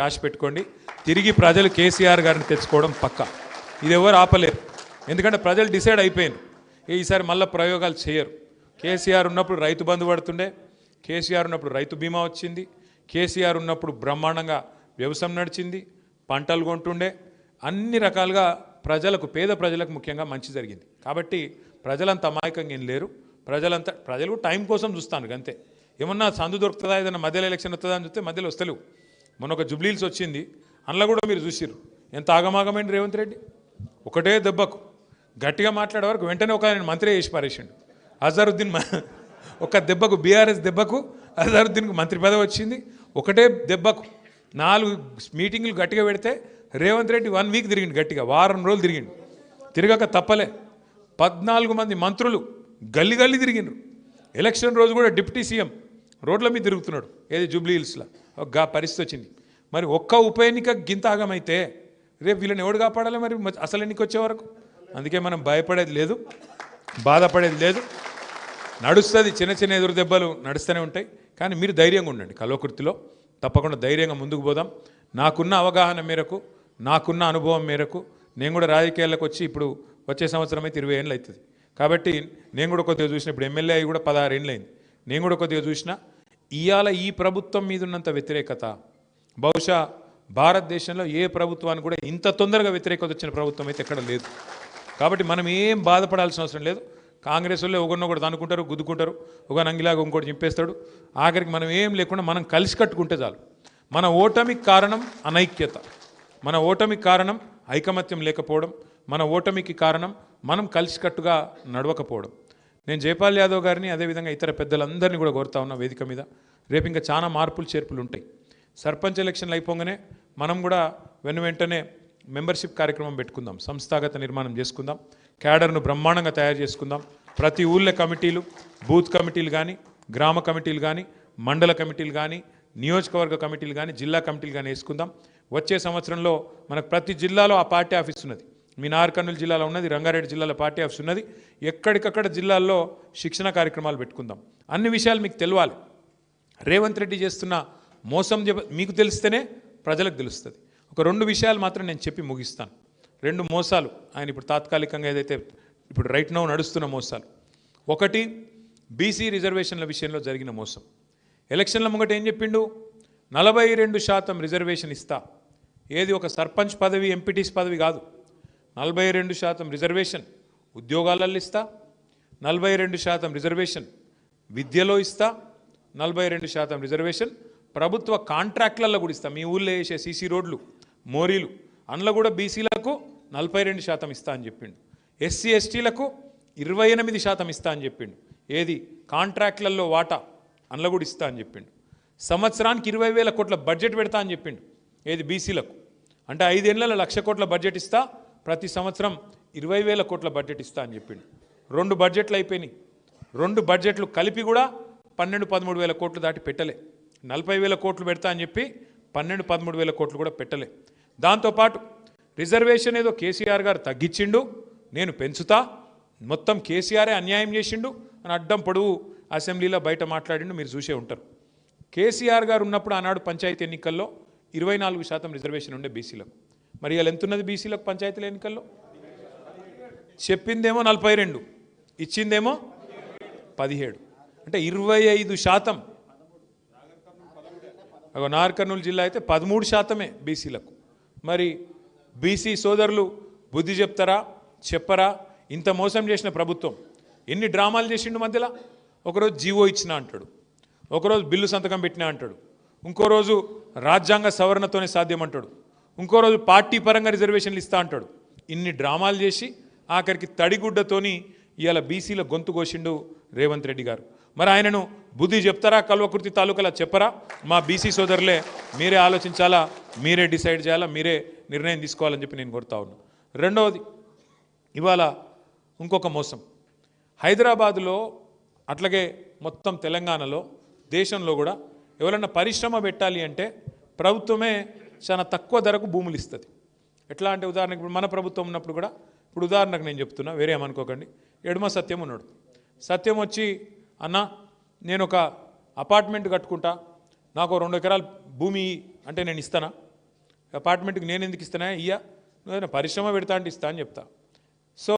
రాసి పెట్టుకోండి. తిరిగి ప్రజలు కేసీఆర్ గారిని తెచ్చుకోవడం పక్కా. ఇది ఎవరు ఆపలేరు. ఎందుకంటే ప్రజలు డిసైడ్ అయిపోయారు. ఈసారి మళ్ళీ ప్రయోగాలు చేయరు. కేసీఆర్ ఉన్నప్పుడు రైతు బంధు పడుతుండే, కేసీఆర్ ఉన్నప్పుడు రైతు బీమా వచ్చింది, కేసీఆర్ ఉన్నప్పుడు బ్రహ్మాండంగా వ్యవసాయం నడిచింది, పంటలు కొంటుండే, అన్ని రకాలుగా ప్రజలకు, పేద ప్రజలకు ముఖ్యంగా మంచి జరిగింది. కాబట్టి ప్రజలంతా అమాయకంగా ఏం లేరు. ప్రజలు టైం కోసం చూస్తాను అంతే. ఏమన్నా సందు దొరుకుతుందా, ఏదైనా మధ్యలో ఎలక్షన్ వస్తుందా అని చూస్తే మధ్యలో వస్తలేవు. మొన్న ఒక జుబ్లీల్స్ వచ్చింది, అందులో కూడా మీరు చూసిర్రు ఎంత ఆగమాగమైంది రేవంత్ రెడ్డి. ఒకటే దెబ్బకు గట్టిగా మాట్లాడే వరకు వెంటనే ఒక ఆయన మంత్రి చేసి పారేసిండు. అజరుద్దీన్ ఒక దెబ్బకు, బీఆర్ఎస్ దెబ్బకు అజరుద్దీన్కు మంత్రి పదవి వచ్చింది. ఒకటే దెబ్బకు 4 మీటింగులు గట్టిగా పెడితే రేవంత్ రెడ్డి 1 వీక్ తిరిగిండు, గట్టిగా వారం రోజులు తిరిగిండు. తిరగక తప్పలే. 14 మంది మంత్రులు గల్లి గల్లి తిరిగిండ్రు. ఎలక్షన్ రోజు కూడా డిప్యూటీ సీఎం రోడ్ల మీద తిరుగుతున్నాడు, ఏది జూబ్లీ హిల్స్లో. ఒక పరిస్థితి వచ్చింది. మరి ఒక్క ఉప ఎన్నిక గింత ఆగమైతే రేపు వీళ్ళని ఎవడు కాపాడాలి మరి అసలు ఎన్నిక వచ్చే వరకు? అందుకే మనం భయపడేది లేదు, బాధపడేది లేదు. నడుస్తుంది, చిన్న చిన్న ఎదురు దెబ్బలు నడుస్తూనే ఉంటాయి. కానీ మీరు ధైర్యంగా ఉండండి. కల్వకుర్తిలో తప్పకుండా ధైర్యంగా ముందుకు పోదాం. నాకున్న అవగాహన మేరకు, నాకున్న అనుభవం మేరకు నేను కూడా రాజకీయాలకు వచ్చి ఇప్పుడు వచ్చే సంవత్సరం అయితే 20 ఏళ్ళు అవుతుంది. కాబట్టి నేను కూడా కొద్దిగా చూసిన, ఇప్పుడు ఎమ్మెల్యే అయ్యి కూడా 16 ఏళ్ళు అయింది. నేను కూడా కొద్దిగా చూసిన, ఇవాళ ఈ ప్రభుత్వం మీద ఉన్నంత వ్యతిరేకత బహుశా భారతదేశంలో ఏ ప్రభుత్వానికి కూడా ఇంత తొందరగా వ్యతిరేకత వచ్చిన ప్రభుత్వం అయితే ఎక్కడ లేదు. కాబట్టి మనం ఏం బాధపడాల్సిన అవసరం లేదు. కాంగ్రెస్ వాళ్ళు ఒకరినొకటి అనుకుంటారు, గుద్దుకుంటారు, ఒక నంగిలాగా ఇంకోటి చింపేస్తాడు. ఆఖరికి మనం ఏం లేకుండా మనం కలిసి కట్టుకుంటే చాలు. మన ఓటమికి కారణం అనైక్యత, మన ఓటమికి కారణం ఐకమత్యం లేకపోవడం, మన ఓటమికి కారణం మనం కలిసికట్టుగా నడవకపోవడం. నేను జైపాల్ యాదవ్ గారిని, అదేవిధంగా ఇతర పెద్దలందరినీ కూడా కోరుతా ఉన్నా వేదిక మీద, రేపు ఇంకా చాలా మార్పులు చేర్పులు ఉంటాయి. సర్పంచ్ ఎలక్షన్లు అయిపోగానే మనం కూడా వెంటనే మెంబర్షిప్ కార్యక్రమం పెట్టుకుందాం, సంస్థాగత నిర్మాణం చేసుకుందాం, క్యాడర్ను బ్రహ్మాండంగా తయారు చేసుకుందాం. ప్రతి ఊళ్ళో కమిటీలు, బూత్ కమిటీలు కానీ, గ్రామ కమిటీలు కానీ, మండల కమిటీలు కానీ, నియోజకవర్గ కమిటీలు కానీ, జిల్లా కమిటీలు కానీ వేసుకుందాం. వచ్చే సంవత్సరంలో మనకు ప్రతి జిల్లాలో ఆ పార్టీ ఆఫీస్ ఉన్నది. మీ నార్కర్నూలు జిల్లాలో ఉన్నది, రంగారెడ్డి జిల్లాలో పార్టీ ఆఫీస్ ఉన్నది. ఎక్కడికక్కడ జిల్లాల్లో శిక్షణ కార్యక్రమాలు పెట్టుకుందాం. అన్ని విషయాలు మీకు తెలవాలి. రేవంత్ రెడ్డి చేస్తున్న మోసం మీకు తెలిస్తేనే ప్రజలకు తెలుస్తుంది. ఒక 2 విషయాలు మాత్రం నేను చెప్పి ముగిస్తాను. 2 మోసాలు ఆయన ఇప్పుడు తాత్కాలికంగా ఏదైతే ఇప్పుడు రైట్ నౌ నడుస్తున్న మోసాలు. ఒకటి, బీసీ రిజర్వేషన్ల విషయంలో జరిగిన మోసం. ఎలక్షన్ల ముంగట ఏం చెప్పిండు? 42% రిజర్వేషన్ ఇస్తా. ఏది ఒక సర్పంచ్ పదవి, ఎంపీటీస్ పదవి కాదు, 42% రిజర్వేషన్ ఉద్యోగాలలో ఇస్తా, 42% రిజర్వేషన్ విద్యలో ఇస్తా, 42% రిజర్వేషన్ ప్రభుత్వ కాంట్రాక్ట్లలో కూడా ఇస్తా. మీ ఊళ్ళో వేసే సీసీ రోడ్లు, మోరీలు, అందులో కూడా బీసీలకు 42% ఇస్తా అని చెప్పిండు. ఎస్సీ ఎస్టీలకు 28% ఇస్తా అని చెప్పిండు. ఏది కాంట్రాక్ట్లలో వాటా, అందులో కూడా ఇస్తా అని చెప్పిండు. సంవత్సరానికి 20,000 కోట్ల బడ్జెట్ పెడతా అని చెప్పిండు. ఏది బీసీలకు. అంటే 5 ఏళ్లలో 1,00,000 కోట్ల బడ్జెట్ ఇస్తా, ప్రతి సంవత్సరం 20,000 కోట్ల బడ్జెట్ ఇస్తా అని చెప్పిండు. 2 బడ్జెట్లు అయిపోయినాయి. 2 బడ్జెట్లు కలిపి కూడా 12-13 వేల కోట్లు దాటి పెట్టలే. 40,000 కోట్లు పెడతా అని చెప్పి 12-13 వేల కోట్లు కూడా పెట్టలే. దాంతోపాటు రిజర్వేషన్ ఏదో కేసీఆర్ గారు తగ్గించిండు, నేను పెంచుతా, మొత్తం కేసీఆరే అన్యాయం చేసిండు అని అడ్డం పొడువు అసెంబ్లీలో బయట మాట్లాడిండు, మీరు చూసే ఉంటారు. కేసీఆర్ గారు ఉన్నప్పుడు ఆనాడు పంచాయతీ ఎన్నికల్లో 24% రిజర్వేషన్ ఉండే బీసీలకు. మరి ఇలా ఎంతున్నది బీసీలకు పంచాయతీల ఎన్నికల్లో? చెప్పిందేమో 42, ఇచ్చిందేమో 17. అంటే 25%. నార్కర్నూలు జిల్లా అయితే 13% బీసీలకు. మరి బీసీ సోదరులు బుద్ధి చెప్తారా, చెప్పరా? ఇంత మోసం చేసిన ప్రభుత్వం ఎన్ని డ్రామాలు చేసిండు మధ్యలో. ఒకరోజు జీవో ఇచ్చినా అంటాడు, ఒకరోజు బిల్లు సంతకం పెట్టినా అంటాడు, ఇంకో రోజు రాజ్యాంగ సవరణతోనే సాధ్యం అంటాడు, ఇంకో రోజు పార్టీ పరంగా రిజర్వేషన్లు ఇస్తా అంటాడు. ఇన్ని డ్రామాలు చేసి ఆఖరికి తడిగుడ్డతోని ఇవాళ బీసీల గొంతు కోసిండు రేవంత్ రెడ్డి గారు. మరి ఆయనను బుద్ధి చెప్తారా? కల్వకుర్తి తాలూకాలో చెప్పరా? మా బీసీ సోదరులే మీరే ఆలోచించాలా, మీరే డిసైడ్ చేయాలా, మీరే నిర్ణయం తీసుకోవాలని చెప్పి నేను కోరుతా ఉన్నా. రెండవది, ఇవాళ ఇంకొక మోసం. హైదరాబాదులో అట్లాగే మొత్తం తెలంగాణలో, దేశంలో కూడా ఎవరన్నా పరిశ్రమ పెట్టాలి అంటే ప్రభుత్వమే చాలా తక్కువ ధరకు భూములు ఇస్తుంది. ఎట్లా అంటే ఉదాహరణకు ఇప్పుడు మన ప్రభుత్వం ఉన్నప్పుడు కూడా, ఇప్పుడు ఉదాహరణకు నేను చెప్తున్నా, వేరే ఏమనుకోకండి. ఎడుమ సత్యం ఉన్నాడు. సత్యం వచ్చి, అన్న నేను ఒక అపార్ట్మెంట్ కట్టుకుంటా, నాకు 2 ఎకరాల భూమి అంటే నేను ఇస్తానా? అపార్ట్మెంట్కి నేను ఎందుకు ఇస్తానా ఇయ్యా నువ్వు పరిశ్రమ పెడతా అంటే ఇస్తా అని చెప్తా